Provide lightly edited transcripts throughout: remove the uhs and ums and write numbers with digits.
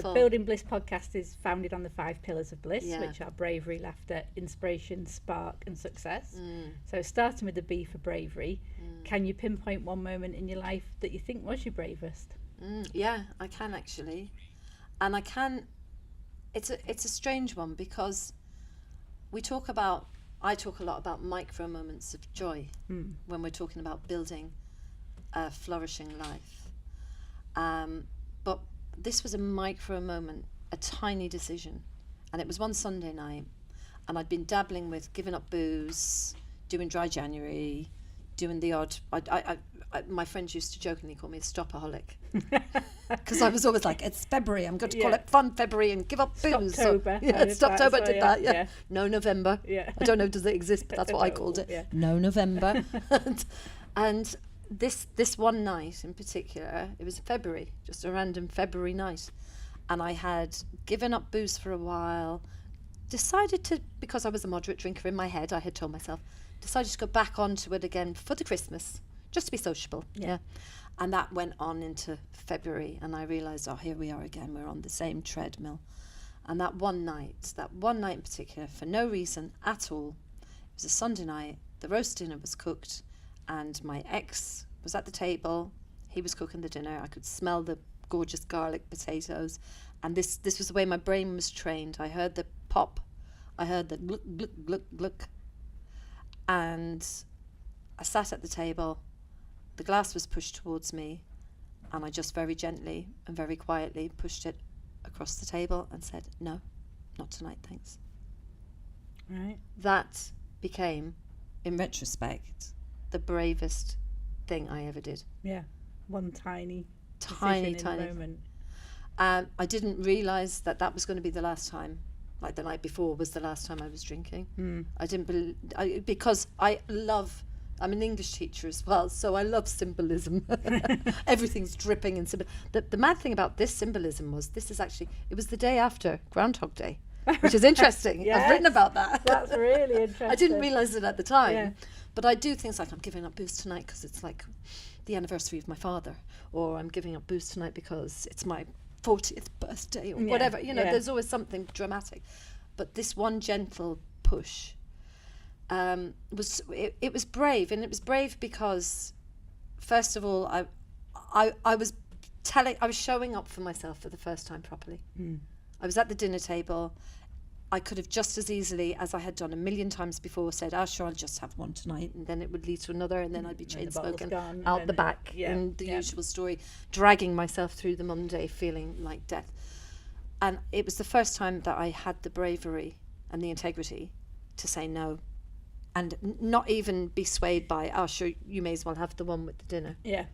The Building Bliss podcast is founded on the 5 pillars of bliss, which are bravery, laughter, inspiration, spark, and success. So starting with the B for bravery, can you pinpoint one moment in your life that you think was your bravest? Yeah, I can actually. And I can, it's a strange one because I talk a lot about micro moments of joy when we're talking about building a flourishing life. But this was a micro moment, a tiny decision. And it was one Sunday night, and I'd been dabbling with giving up booze, doing dry January, doing the odd. My friends used to jokingly call me a stopaholic because I was always like, it's February, I'm going to call it Fun February and give up booze. Stoptober. Stoptober did that. Yeah. No November. Yeah. I don't know, does it exist? But that's what I called it. Yeah. No November. and this one night in particular, it was February, just a random February night, and I had given up booze for a while, decided to, because I was a moderate drinker in my head, I had told myself, decided to go back onto it again for the Christmas, just to be sociable. Yeah. And that went on into February, and I realised, here we are again, we're on the same treadmill. And that one night in particular, for no reason at all, it was a Sunday night, the roast dinner was cooked, and my ex was at the table, he was cooking the dinner, I could smell the gorgeous garlic potatoes, and this was the way my brain was trained. I heard the pop, I heard the gluck, gluck, gluck, gluck, and I sat at the table, the glass was pushed towards me, and I just very gently and very quietly pushed it across the table and said, no, not tonight, thanks. Right. That became, in retrospect, the bravest thing I ever did. Yeah, one tiny moment. I didn't realise that was going to be the last time. Like the night before was the last time I was drinking. I didn't because I'm an English teacher as well, so I love symbolism. Everything's dripping in symbol. The mad thing about this symbolism was it was the day after Groundhog Day, which is interesting. Yes, I've written about that. That's really interesting. I didn't realise it at the time, but I do things like I'm giving up booze tonight because it's like the anniversary of my father, or I'm giving up booze tonight because it's my 40th birthday, or whatever. There's always something dramatic. But this one gentle push was brave, and it was brave because, first of all, I was showing up for myself for the first time properly. I was at the dinner table. I could have just as easily as I had done a million times before said, sure, I'll just have one tonight, and then it would lead to another, and then I'd be chain smoking out the back, and the usual story, dragging myself through the Monday feeling like death. And it was the first time that I had the bravery and the integrity to say no, and not even be swayed by, sure, you may as well have the one with the dinner. Yeah.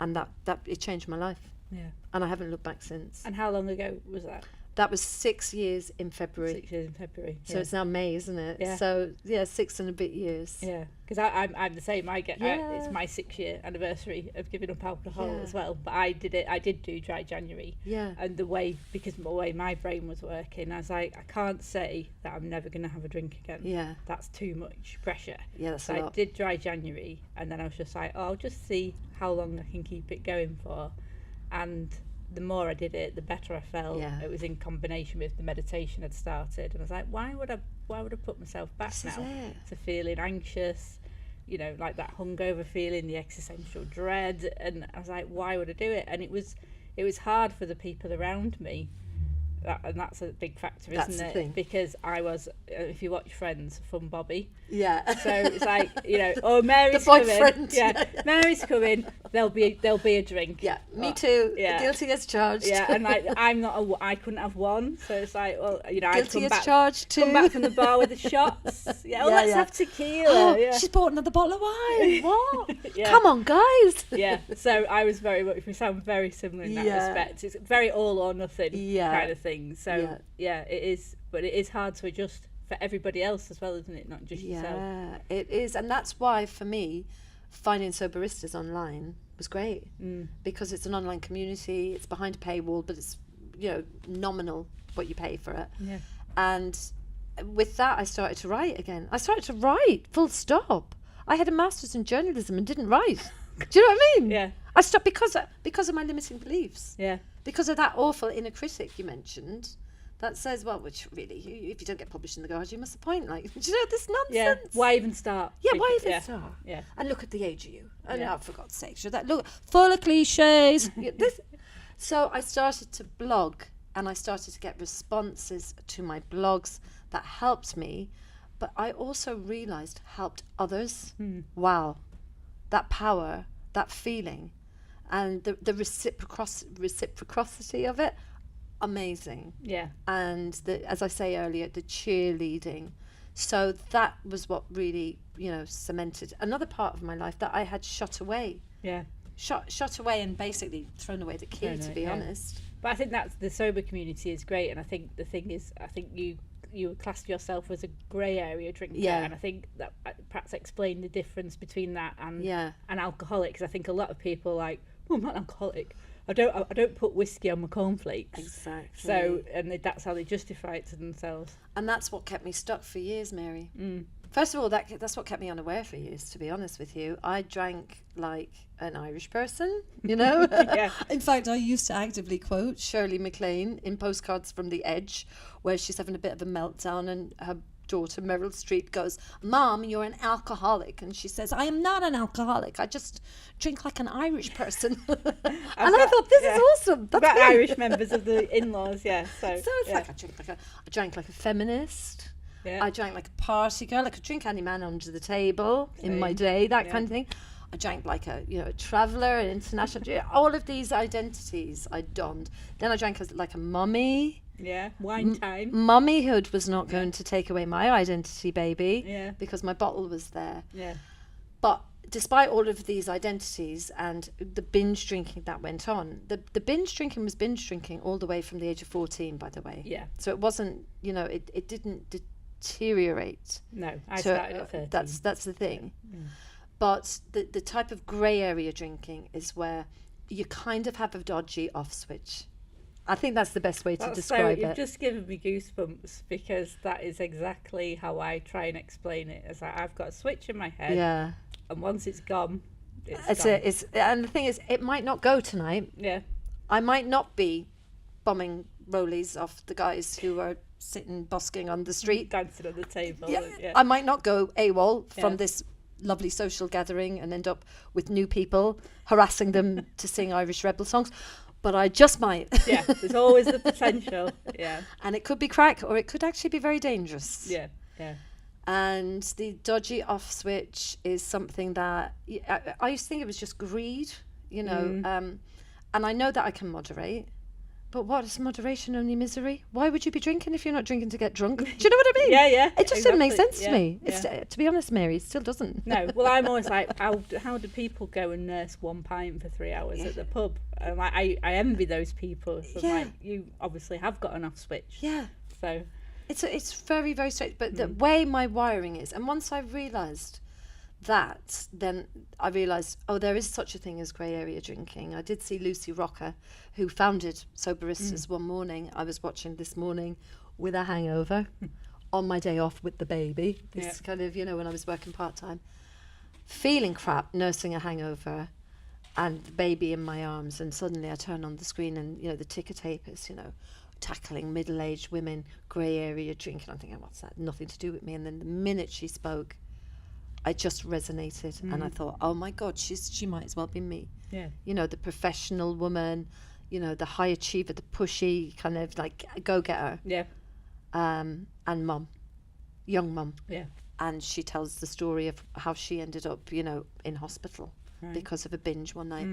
And that it changed my life. Yeah. And I haven't looked back since. And how long ago was that? That was 6 years in February. 6 years in February. So it's now May, isn't it? Yeah. So 6 and a bit years. Yeah, because I'm the same. It's my 6-year anniversary of giving up alcohol as well. But I did do dry January. Yeah. And because the way my brain was working, I was like, I can't say that I'm never going to have a drink again. Yeah. That's too much pressure. Yeah, that's a lot. I did dry January, and then I was just like, I'll just see how long I can keep it going for, and the more I did it, the better I felt. Yeah. It was in combination with the meditation I'd started, and I was like, why would I put myself back now to feeling anxious, like that hungover feeling, the existential dread, and I was like, why would I do it? And it was hard for the people around me, and that's a big factor, isn't it? Thing. Because I was, if you watch Friends, Fun Bobby. Yeah. So it's like, Mary's coming. Yeah. Mary's coming. There'll be a drink. Yeah. Me too. Yeah. Guilty as charged. Yeah. And I couldn't have one. So it's like, I'd come back, charged too. Come back from the bar with the shots. Yeah. Let's have tequila. She's bought another bottle of wine. What? Come on, guys. Yeah. So I was we sound very similar in that respect. It's very all or nothing kind of thing. So it is, but it is hard to adjust for everybody else as well, isn't it? Not just yourself. Yeah, it is, and that's why for me, finding Soberistas online was great because it's an online community. It's behind a paywall, but it's nominal what you pay for it. Yeah. And with that, I started to write again. I started to write, full stop. I had a master's in journalism and didn't write. Do you know what I mean? Yeah. I stopped because of my limiting beliefs. Yeah. because of that awful inner critic you mentioned that says, well, which really, if you don't get published in the Guardian, what's the point? Like, do you know, this nonsense? Yeah, why even start? Yeah, why even start? Yeah. And look at the age of you. And oh, for God's sake, should that look full of cliches? So I started to blog, and I started to get responses to my blogs that helped me, but I also realised helped others. Wow, that power, that feeling, and the reciprocity of it, amazing. Yeah. And as I say earlier, the cheerleading. So that was what really, cemented another part of my life that I had shut away. Yeah. Shut away and basically thrown away the key, to be honest. But I think that's the sober community is great, and I think the thing is, I think you class yourself as a grey area drinker, and I think that perhaps explain the difference between that and an alcoholic, because I think a lot of people are like, well, I'm not an alcoholic. I don't put whiskey on my cornflakes. Exactly. So, and that's how they justify it to themselves. And that's what kept me stuck for years, Mary. First of all, that's what kept me unaware for years, to be honest with you. I drank like an Irish person, Yeah. In fact, I used to actively quote Shirley MacLaine in Postcards from the Edge, where she's having a bit of a meltdown and her daughter Meryl Streep goes, "Mom, you're an alcoholic." And she says, "I am not an alcoholic. I just drink like an Irish person." And I thought, this is awesome. That's about Irish members of the in-laws, So it's like I drank like a feminist. Yeah. I drank like a party girl. I could drink any man under the table in my day, that kind of thing. I drank like a traveller, an international. All of these identities I donned. Then I drank like a mummy. Yeah, wine time. Mummyhood was not going to take away my identity, baby. Yeah. Because my bottle was there. Yeah. But despite all of these identities and the binge drinking that went on, the binge drinking was binge drinking all the way from the age of 14, by the way. Yeah. So it wasn't, it didn't deteriorate. No, I started at 13. That's the thing. But the type of grey area drinking is where you kind of have a dodgy off switch. I think that's the best way to describe it. You've just given me goosebumps, because that is exactly how I try and explain it. It's like I've got a switch in my head, and once it's gone, it's gone. And the thing is, it might not go tonight. Yeah. I might not be bombing rollies off the guys who are sitting busking on the street, dancing on the table. I might not go AWOL from this lovely social gathering and end up with new people harassing them to sing Irish rebel songs, but I just might. Yeah, there's always the potential. Yeah. And it could be crack, or it could actually be very dangerous. Yeah. And the dodgy off switch is something that I used to think it was just greed, and I know that I can moderate. But what is moderation? Only misery? Why would you be drinking if you're not drinking to get drunk? Do you know what I mean? Yeah. It just didn't make sense to me. To be honest, Mary, it still doesn't. No. Well, I'm always like, how do people go and nurse one pint for 3 hours at the pub? And I envy those people. So like, you obviously have got an off switch. Yeah. So it's very, very straight. But the way my wiring is, and once I realised that, then I realised, there is such a thing as grey area drinking. I did see Lucy Rocker, who founded Soberistas, one morning. I was watching this morning with a hangover on my day off with the baby. This kind of, when I was working part-time. Feeling crap, nursing a hangover, and the baby in my arms. And suddenly I turn on the screen and, the ticker tape is, tackling middle-aged women, grey area drinking. I'm thinking, what's that? Nothing to do with me. And then the minute she spoke, I just resonated, and I thought, oh my God, she might as well be me. Yeah. The professional woman, the high achiever, the pushy kind of like go-getter. Yeah. And mum, young mum. Yeah. And she tells the story of how she ended up, in hospital because of a binge one night.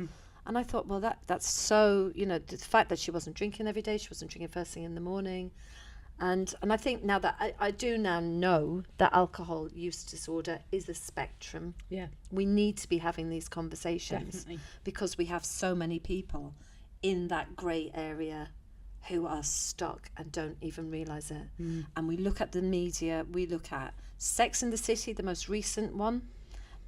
And I thought, well, that's so, the fact that she wasn't drinking every day, she wasn't drinking first thing in the morning. And I think now that I do now know that alcohol use disorder is a spectrum. Yeah. We need to be having these conversations. Definitely. Because we have so many people in that grey area who are stuck and don't even realise it. And we look at the media, we look at Sex and the City, the most recent one.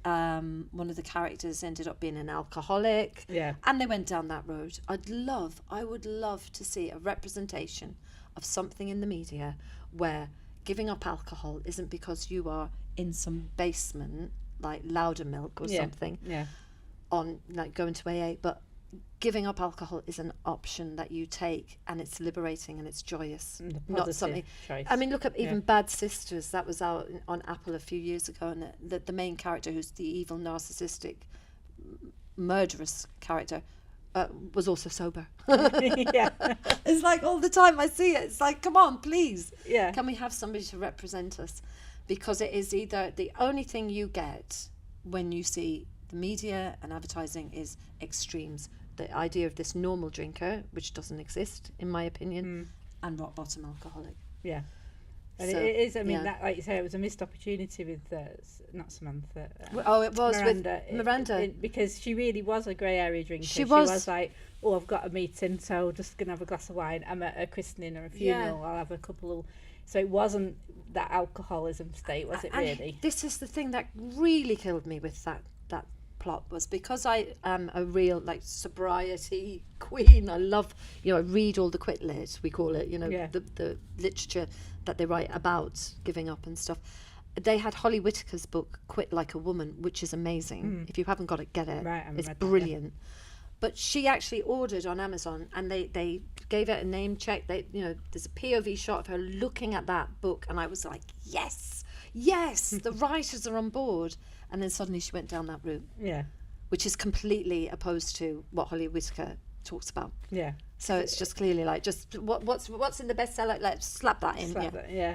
One of the characters ended up being an alcoholic. Yeah. And they went down that road. I would love to see a representation of something in the media where giving up alcohol isn't because you are in some basement like Laudermilk or something on like going to AA, but giving up alcohol is an option that you take, and it's liberating and it's joyous, not something choice. I mean, look at even Bad Sisters, that was out on Apple a few years ago, and the main character, who's the evil, narcissistic, murderous character, was also sober. It's like all the time I see it, it's like, come on, please, can we have somebody to represent us? Because it is either the only thing you get when you see the media and advertising is extremes. The idea of this normal drinker, which doesn't exist, in my opinion, and rock bottom alcoholic. Yeah. And so, it is, I mean, that, like you say, it was a missed opportunity with, not Samantha. It was Miranda. With Miranda. Because she really was a grey area drinker. She was like, oh, I've got a meeting, so I'm just going to have a glass of wine. I'm at a christening or a funeral, I'll have a couple of... So it wasn't that alcoholism state, was it really? This is the thing that really killed me with that plot, was because I am a real like sobriety queen. I love, I read all the quit lit, we call it, the literature that they write about giving up and stuff. They had Holly Whitaker's book Quit Like a Woman, which is amazing. If you haven't got it, get it. It's brilliant. But she actually ordered on Amazon, and they gave it a name check. There's a POV shot of her looking at that book, and I was like, yes, the writers are on board. And then suddenly she went down that route, which is completely opposed to what Holly Whitaker talks about. So it's just clearly like, just what's in the bestseller? Let's slap that in.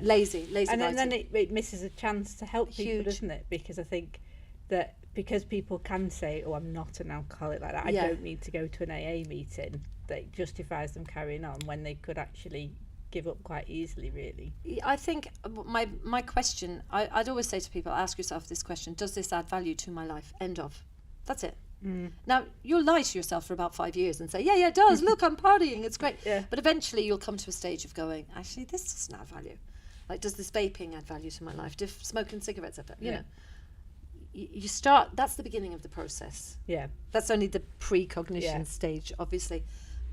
Lazy. And then it misses a chance to help people, doesn't it? Because I think that because people can say, oh, I'm not an alcoholic like that, I don't need to go to an AA meeting, that justifies them carrying on when they could actually give up quite easily, really. I think my question, I'd always say to people, ask yourself this question: does this add value to my life? End of. That's it. Now, you'll lie to yourself for about 5 years and say, yeah, it does, look, I'm partying, it's great. But eventually you'll come to a stage of going, actually, this doesn't add value. Like, does this vaping add value to my life? Does smoking cigarettes add value? You know, you start, that's the beginning of the process. That's only the precognition stage, obviously.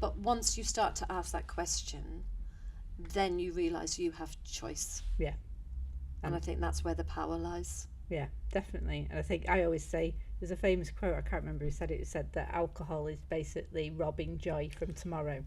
But once you start to ask that question, then you realise you have choice. And I think that's where the power lies. Yeah, definitely. And I think I always say, there's a famous quote, I can't remember who said it, said that alcohol is basically robbing joy from tomorrow.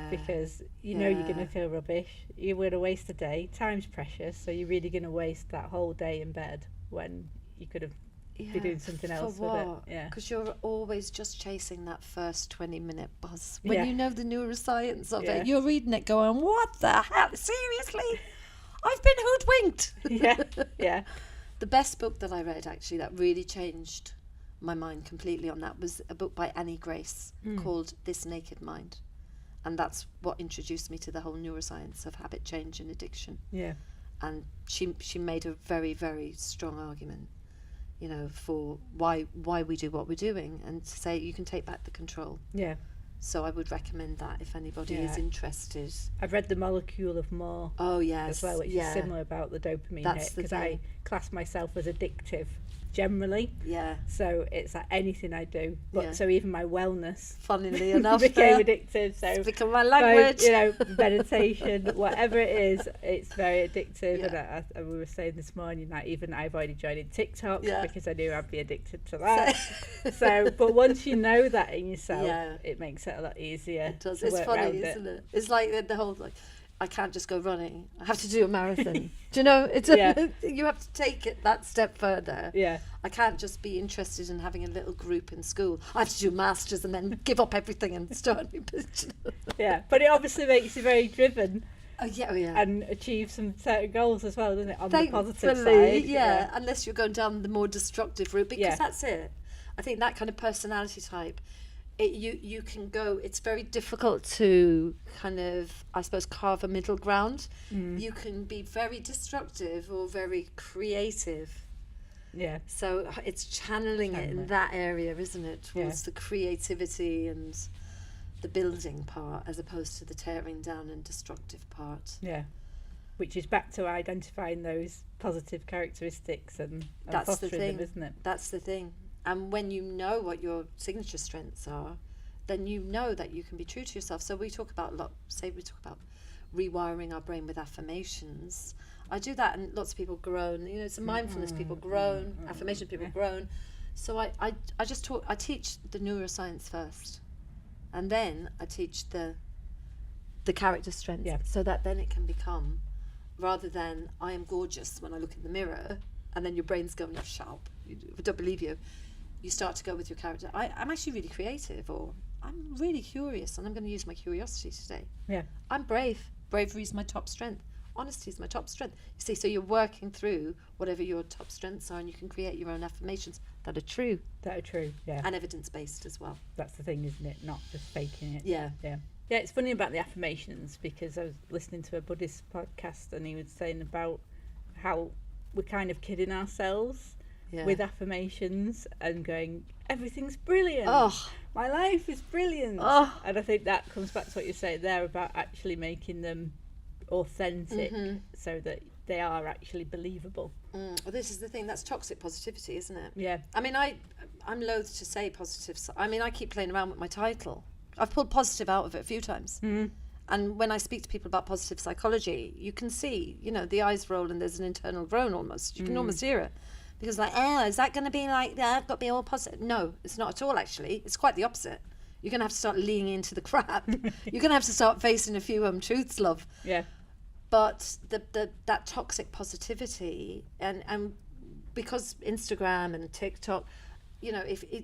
Because you know you're going to feel rubbish, you're going to waste a day, time's precious, so you're really going to waste that whole day in bed when you could have be doing something else with it. Because you're always just chasing that first 20-minute buzz. When you know the neuroscience of it, you're reading it going, what the hell? Seriously? I've been hoodwinked. The best book that I read, actually, that really changed my mind completely on that, was a book by Annie Grace called This Naked Mind. And that's what introduced me to the whole neuroscience of habit change and addiction. And she made a very, very strong argument, you know, for why we do what we're doing, and to say you can take back the control. So I would recommend that if anybody is interested. I've read The Molecule of More. As well, which is similar about the dopamine hit, because I class myself as addictive generally. So it's like anything I do. But so even my wellness, funnily enough, became addictive. So it's become my language. You know, meditation, whatever it is, it's very addictive. And we were saying this morning that even I avoided joining TikTok because I knew I'd be addicted to that. So, but once you know that in yourself, it makes it a lot easier. It does. It's funny, isn't it? It's like the whole like, I can't just go running. I have to do a marathon. Do you know? It's you have to take it that step further. I can't just be interested in having a little group in school. I have to do a masters and then give up everything and start a new business. But it obviously makes you very driven. And achieve some certain goals as well, doesn't it? On the positive side. Unless you're going down the more destructive route, because that's it. I think that kind of personality type, you can go, it's very difficult to kind of, I suppose, carve a middle ground. You can be very destructive or very creative. So it's channeling it in that area, isn't it, towards the creativity and the building part, as opposed to the tearing down and destructive part. Which is back to identifying those positive characteristics and that's fostering the thing. them, isn't it? That's the thing. And when you know what your signature strengths are, then you know that you can be true to yourself. So we talk about rewiring our brain with affirmations. I do that, and lots of people groan. You know, it's a mindfulness, people groan, affirmation people groan. So I teach the neuroscience first, and then I teach the character strengths, so that then it can become, rather than I am gorgeous when I look in the mirror, and then your brain's going, shut up, I don't believe you. You start to go with your character. I'm actually really creative, or I'm really curious, and I'm going to use my curiosity today. Yeah. I'm brave. Bravery is my top strength. Honesty is my top strength. You see, so you're working through whatever your top strengths are, and you can create your own affirmations that are true. Yeah. And evidence-based as well. That's the thing, isn't it? Not just faking it. Yeah. Yeah. Yeah, it's funny about the affirmations, because I was listening to a Buddhist podcast, and he was saying about how we're kind of kidding ourselves with affirmations and going, everything's brilliant. Oh, my life is brilliant. Oh. And I think that comes back to what you're saying there about actually making them authentic, so that they are actually believable. Well, this is the thing, that's toxic positivity, isn't it? Yeah. I mean, I'm loath to say positive. I mean, I keep playing around with my title. I've pulled positive out of it a few times. And when I speak to people about positive psychology, you can see, the eyes roll and there's an internal groan almost. You can almost hear it. Because is that going to be like that? I've got to be all positive. No, it's not at all, actually. It's quite the opposite. You're going to have to start leaning into the crap. You're going to have to start facing a few truths, love. Yeah. But that toxic positivity, and because Instagram and TikTok,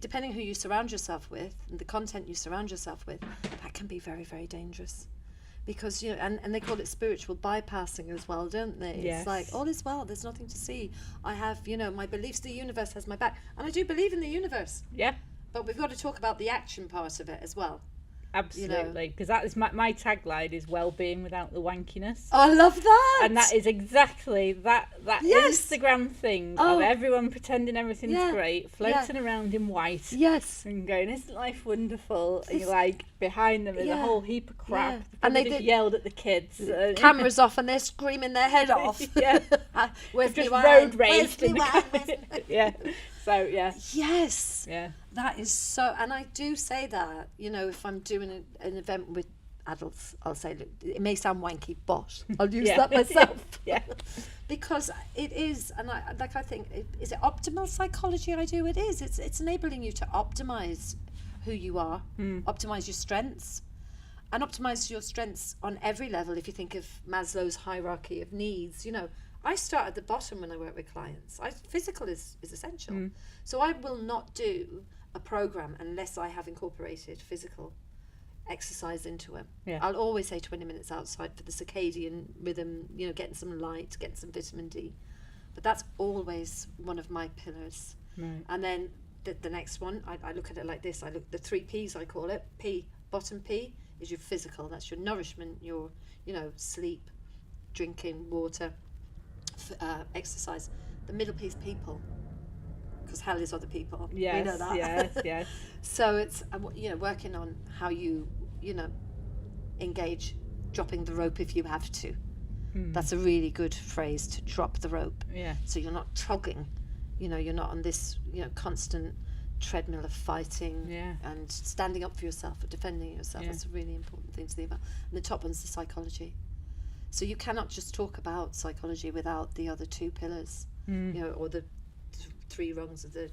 depending who you surround yourself with and the content you surround yourself with, that can be very, very dangerous. Because, and they call it spiritual bypassing as well, don't they? Yes. It's like, all is well, there's nothing to see. I have, my beliefs, the universe has my back. And I do believe in the universe. Yeah. But we've got to talk about the action part of it as well. Absolutely, because that is my tagline is well-being without the wankiness. Oh, I love that. And that is exactly that Instagram thing of everyone pretending everything's great, floating around in white, and going, isn't life wonderful? And you're like, behind them is a whole heap of crap. And they just yelled at the kids. Cameras off, and they're screaming their head off. Where's just road rage. Yeah. So yes, that is so. And I do say that, if I'm doing an event with adults, I'll say, look, it may sound wanky, but I'll use that myself. Because it is. And I think, is it optimal psychology I do? It is. It's enabling you to optimize who you are, optimize your strengths, and optimize your strengths on every level. If you think of Maslow's hierarchy of needs, I start at the bottom when I work with clients. Physical is essential. So I will not do a program unless I have incorporated physical exercise into it. I'll always say 20 minutes outside for the circadian rhythm, getting some light, getting some vitamin D. But that's always one of my pillars. Right. And then the next one, I look at it like this. I look the 3 P's, I call it. P, bottom P is your physical. That's your nourishment, your, sleep, drinking, water, exercise. The middle piece, people, because hell is other people. Yes, we know that. Yes. So it's working on how you engage, dropping the rope if you have to. That's a really good phrase, to drop the rope. Yeah. So you're not tugging. You're not on this constant treadmill of fighting and standing up for yourself or defending yourself. That's a really important thing to think about. And the top one's the psychology. So you cannot just talk about psychology without the other 2 pillars, or the 3 rungs of the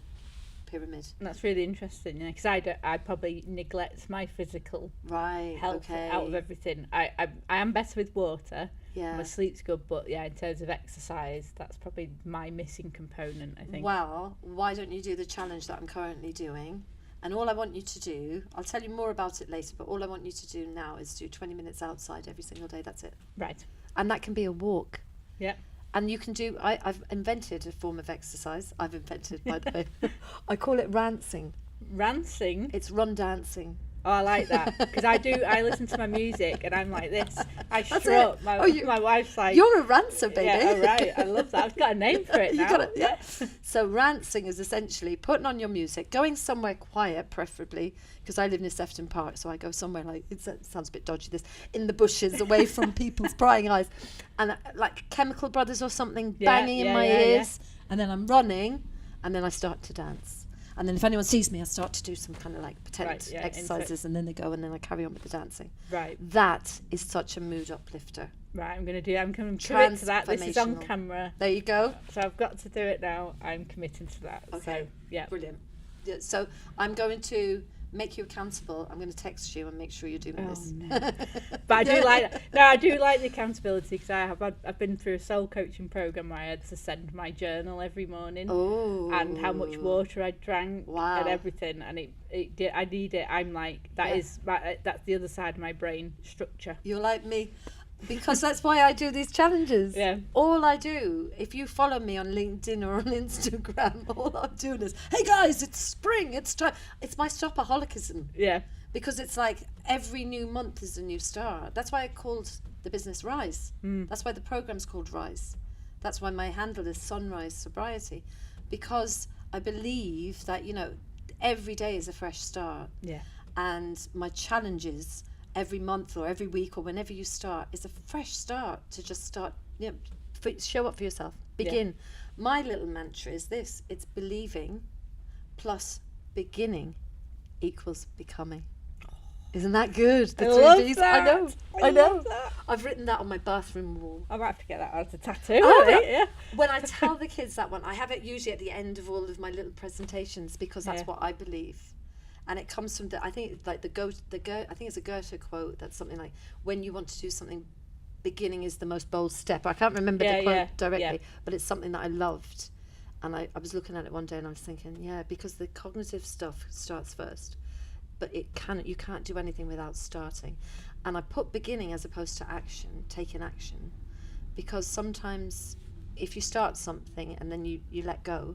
pyramid. And that's really interesting, because I probably neglect my physical health out of everything. I am better with water. My sleep's good, but in terms of exercise, that's probably my missing component, I think. Well, why don't you do the challenge that I'm currently doing? And all I want you to do, I'll tell you more about it later, but all I want you to do now is do 20 minutes outside every single day. That's it. Right. And that can be a walk. Yeah. And you can do, I've invented a form of exercise. By the way. I call it rancing. Rancing? It's run dancing. Oh, I like that, because I listen to my music and I'm like this. I strut. My wife's like, you're a rancer, baby. Yeah, all right. I love that. I've got a name for it now. So rancing is essentially putting on your music, going somewhere quiet, preferably, because I live near Sefton Park, so I go somewhere it sounds a bit dodgy, this, in the bushes, away from people's prying eyes, and like Chemical Brothers or something banging in my ears, and then I'm running, and then I start to dance. And then if anyone sees me, I start to do some kind of like pretend exercises, and then they go, and then I carry on with the dancing. Right. That is such a mood uplifter. Right, I'm going to do that. I'm committing to that. This is on camera. There you go. So I've got to do it now. I'm committing to that. Okay. So, yeah. Brilliant. Yeah, so I'm going to make you accountable. I'm going to text you and make sure you're doing this. No. But I do like that. No, I do like the accountability, because I've been through a soul coaching program where I had to send my journal every morning. Oh. And how much water I drank. Wow. And everything, and I need it. I'm like, that's the other side of my brain structure. You're like me. Because that's why I do these challenges. Yeah. All I do, if you follow me on LinkedIn or on Instagram, all I'm doing is, hey guys, it's spring, it's time. It's my stopaholicism. Yeah. Because it's like every new month is a new start. That's why I called the business Rise. That's why the program's called Rise. That's why my handle is Sunrise Sobriety. Because I believe that, every day is a fresh start. Yeah. And my challenges every month or every week or whenever you start is a fresh start to just start, show up for yourself, begin. My little mantra is this: it's believing plus beginning equals becoming. Isn't that good? I love that. I know. I've written that on my bathroom wall. I might have to get that as a tattoo. Yeah. When I tell the kids that one, I have it usually at the end of all of my little presentations, because that's what I believe. And it comes from I think it's like I think it's a Goethe quote that's something like, when you want to do something, beginning is the most bold step. I can't remember the quote directly, but it's something that I loved. And I was looking at it one day and I was thinking, because the cognitive stuff starts first, but you can't do anything without starting. And I put beginning as opposed to action, taking action, because sometimes if you start something and then you let go,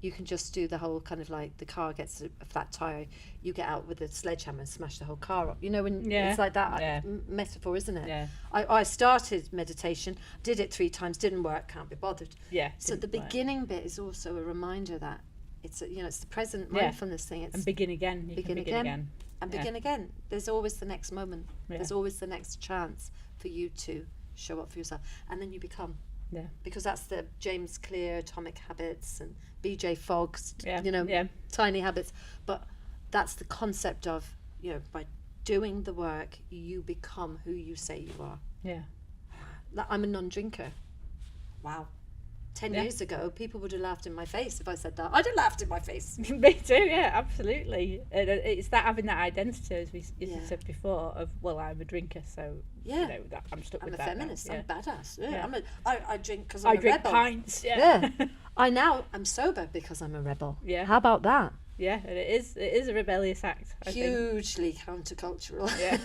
you can just do the whole kind of like, the car gets a flat tire, you get out with a sledgehammer and smash the whole car up. When it's like that metaphor, isn't it? Yeah. I started meditation, did it 3 times, didn't work, can't be bothered. Yeah. So the beginning bit is also a reminder that it's it's the present mindfulness thing. It's and begin again. Begin again. And begin again. There's always the next moment. Yeah. There's always the next chance for you to show up for yourself, and then you become. Yeah. Because that's the James Clear Atomic Habits and BJ Fogg's, Tiny Habits. But that's the concept of, by doing the work, you become who you say you are. Yeah. I'm a non-drinker. Wow. 10 years ago, people would have laughed in my face if I said that. I'd have laughed in my face. Me too, yeah, absolutely. It's that having that identity, as we said before, of, I'm a drinker, so that I'm stuck with that. I'm a feminist. Now. I'm badass. Yeah. I drink because I I'm a rebel. I drink pints. Yeah. I'm sober because I'm a rebel. Yeah. How about that? Yeah, and it is a rebellious act. Hugely countercultural. Yeah.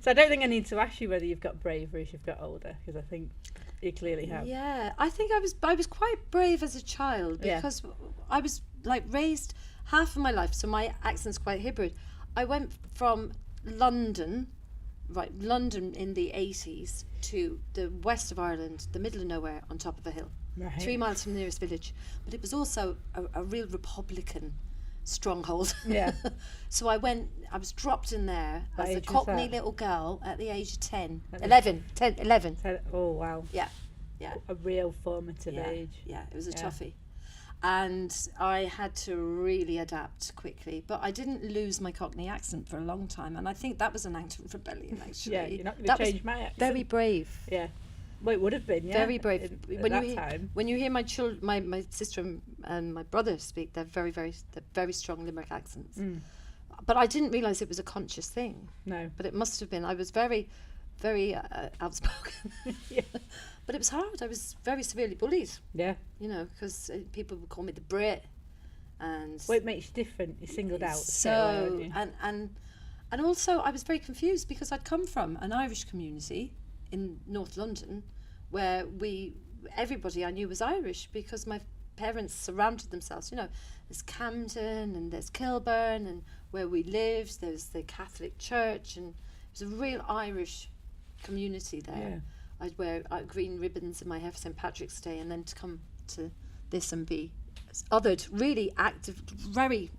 So I don't think I need to ask you whether you've got bravery as you've got older, because I think you clearly have. Yeah, I think I was quite brave as a child, because I was like raised half of my life, so my accent's quite hybrid. I went from London in the 80s to the west of Ireland, the middle of nowhere, on top of a hill, 3 miles from the nearest village. But it was also a real Republican stronghold. Yeah. So I was dropped in there as a Cockney little girl at the age of 11. Oh, wow. Yeah. A real formative age. Yeah, it was a toughie. And I had to really adapt quickly, but I didn't lose my Cockney accent for a long time, and I think that was an act of rebellion, actually. Yeah, you're not going to change my accent. Very brave. Yeah. Well, it would have been, Very brave. Time. When you hear my sister and my brother speak, they're very strong Limerick accents. But I didn't realise it was a conscious thing. No. But it must have been. I was very, very outspoken. Yeah. But it was hard. I was very severely bullied. Yeah. Because people would call me the Brit, and it makes you different. You're singled out. So and also I was very confused, because I'd come from an Irish community in North London, where everybody I knew was Irish, because my parents surrounded themselves. There's Camden and there's Kilburn, and where we lived there's the Catholic Church, and it was a real Irish community there. Yeah. I'd wear green ribbons in my hair for St. Patrick's Day, and then to come to this and be othered, really active, very,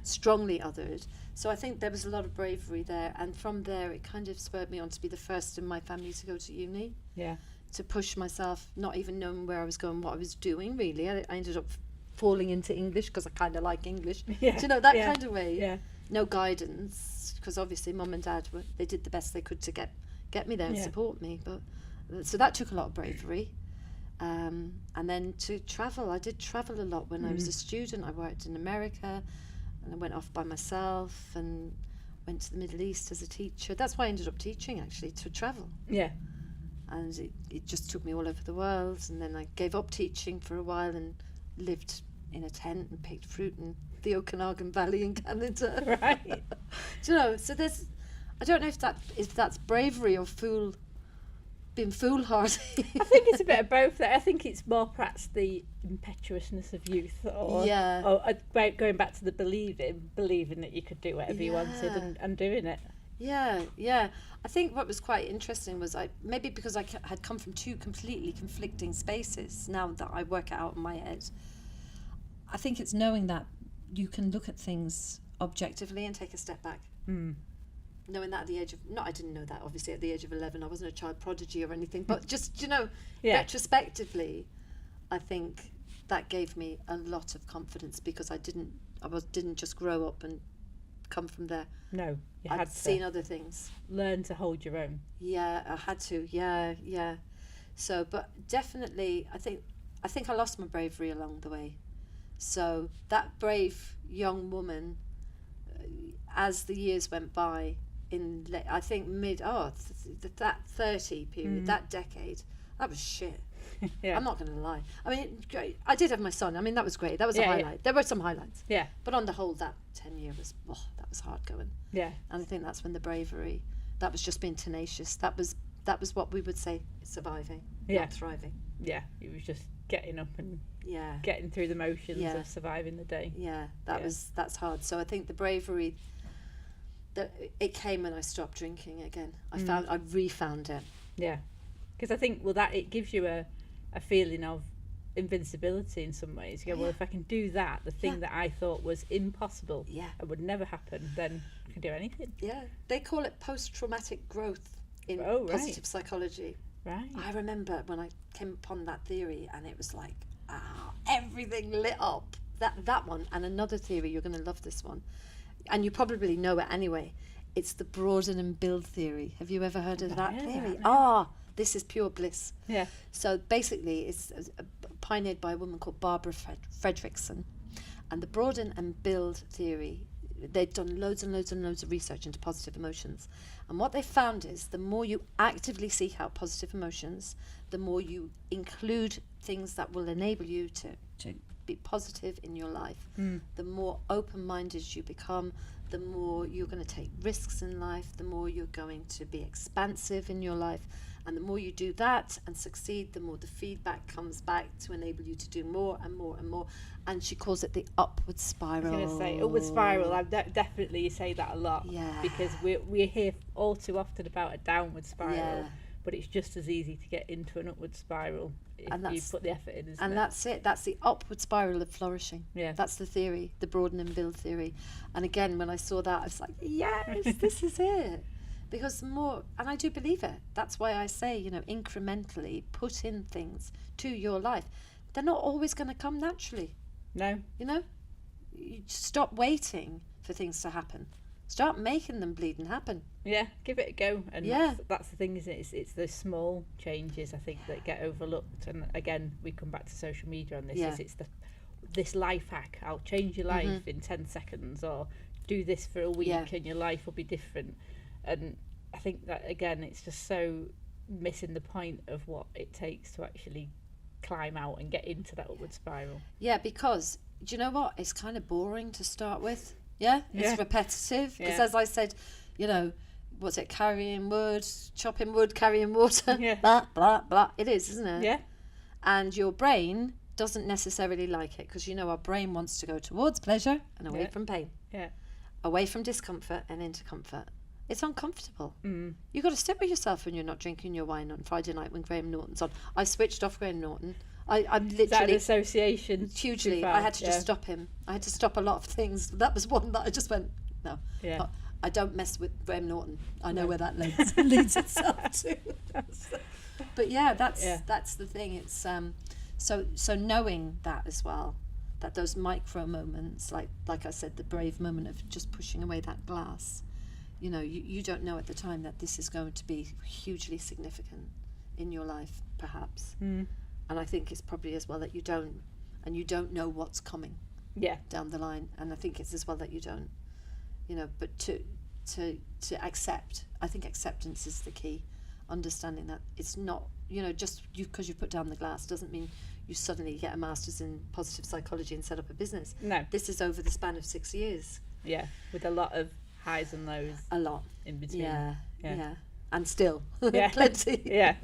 strongly othered. So I think there was a lot of bravery there, and from there it kind of spurred me on to be the first in my family to go to uni. Yeah. To push myself, not even knowing where I was going, what I was doing, really. I ended up falling into English because I kind of like English. Do you know, that kind of way? Yeah. No guidance, because obviously Mum and Dad they did the best they could to get me there and support me. But so that took a lot of bravery. And then to travel, I did travel a lot when I was a student. I worked in America, and I went off by myself and went to the Middle East as a teacher. That's why I ended up teaching, actually, to travel. Yeah. And it just took me all over the world. And then I gave up teaching for a while and lived in a tent and picked fruit in the Okanagan Valley in Canada. Right. Do you know, so I don't know if that's bravery or being foolhardy. I think it's a bit of both. I think it's more perhaps the impetuousness of youth, or going back to the believing that you could do whatever you wanted and doing it. Yeah. I think what was quite interesting was maybe because I had come from two completely conflicting spaces. Now that I work it out in my head, I think it's knowing that you can look at things objectively and take a step back. Knowing that at the age of, I didn't know that obviously at the age of 11, I wasn't a child prodigy or anything, but just, retrospectively, I think that gave me a lot of confidence, because I didn't just grow up and come from there. No, I'd seen other things. Learn to hold your own. Yeah, I had to. Yeah. So, but definitely, I think I lost my bravery along the way. So that brave young woman, as the years went by, I think that 30 period, that decade, that was shit. I'm not going to lie. I mean, great. I did have my son. I mean, that was great. That was a highlight. Yeah. There were some highlights. Yeah. But on the whole, that 10 year was, that was hard going. Yeah. And I think that's when the bravery, that was just being tenacious. That was what we would say surviving, not thriving. Yeah. It was just getting up and getting through the motions of surviving the day. Yeah. That's hard. So I think the bravery, it came when I stopped drinking again. I refound it. Yeah. Because I think, it gives you a feeling of invincibility in some ways. You go, well, if I can do that, the thing that I thought was impossible, it would never happen, then I can do anything. Yeah. They call it post-traumatic growth in positive psychology. Right. I remember when I came upon that theory, and it was like, everything lit up. That one, and another theory, you're going to love this one. And you probably know it anyway. It's the broaden and build theory. Have you ever heard of that theory? This is pure bliss. Yeah. So basically, it's pioneered by a woman called Barbara Fredrickson. And the broaden and build theory, they've done loads and loads and loads of research into positive emotions. And what they found is the more you actively seek out positive emotions, the more you include things that will enable you to be positive in your life, the more open-minded you become, the more you're going to take risks in life, the more you're going to be expansive in your life. And the more you do that and succeed, the more the feedback comes back to enable you to do more and more and more. And she calls it the upward spiral. I was going to say upward spiral. I definitely say that a lot. Yeah. Because we hear all too often about a downward spiral. Yeah. But it's just as easy to get into an upward spiral if you put the effort in, isn't it? And that's it. That's the upward spiral of flourishing. Yeah. That's the theory, the broaden and build theory. And again, when I saw that, I was like, yes, this is it. Because more, and I do believe it. That's why I say, incrementally put in things to your life. They're not always going to come naturally. No. You stop waiting for things to happen. Start making them bleed and happen. Yeah, give it a go. And that's the thing, isn't it? It's the small changes, I think, that get overlooked. And again, we come back to social media on this. Yeah. It's this life hack. I'll change your life in 10 seconds, or do this for a week and your life will be different. And I think that, again, it's just so missing the point of what it takes to actually climb out and get into that upward spiral. Yeah, because, do you know what? It's kind of boring to start with. Yeah, it's repetitive. Because as I said, what's it? Carrying wood, chopping wood, carrying water. Yeah. Blah, blah, blah. It is, isn't it? Yeah. And your brain doesn't necessarily like it, because our brain wants to go towards pleasure and away from pain. Yeah. Away from discomfort and into comfort. It's uncomfortable. You've got to sit with yourself when you're not drinking your wine on Friday night when Graham Norton's on. I switched off Graham Norton. I'm literally... Is that an association? Hugely. I had to just stop him. I had to stop a lot of things. That was one that I just went, no. Yeah. I don't mess with Graham Norton. I know where that leads itself to. But that's the thing. It's so knowing that as well, that those micro moments, like I said, the brave moment of just pushing away that glass, you know, you don't know at the time that this is going to be hugely significant in your life, perhaps. And I think it's probably as well that you don't know what's coming down the line, and I think it's as well that you don't, you know, but to accept. I think acceptance is the key. Understanding that it's not, you know, just because you put down the glass doesn't mean you suddenly get a master's in positive psychology and set up a business. No. This is over the span of 6 years. Yeah, with a lot of highs and lows. A lot. In between. Yeah. And still. Plenty. Yeah.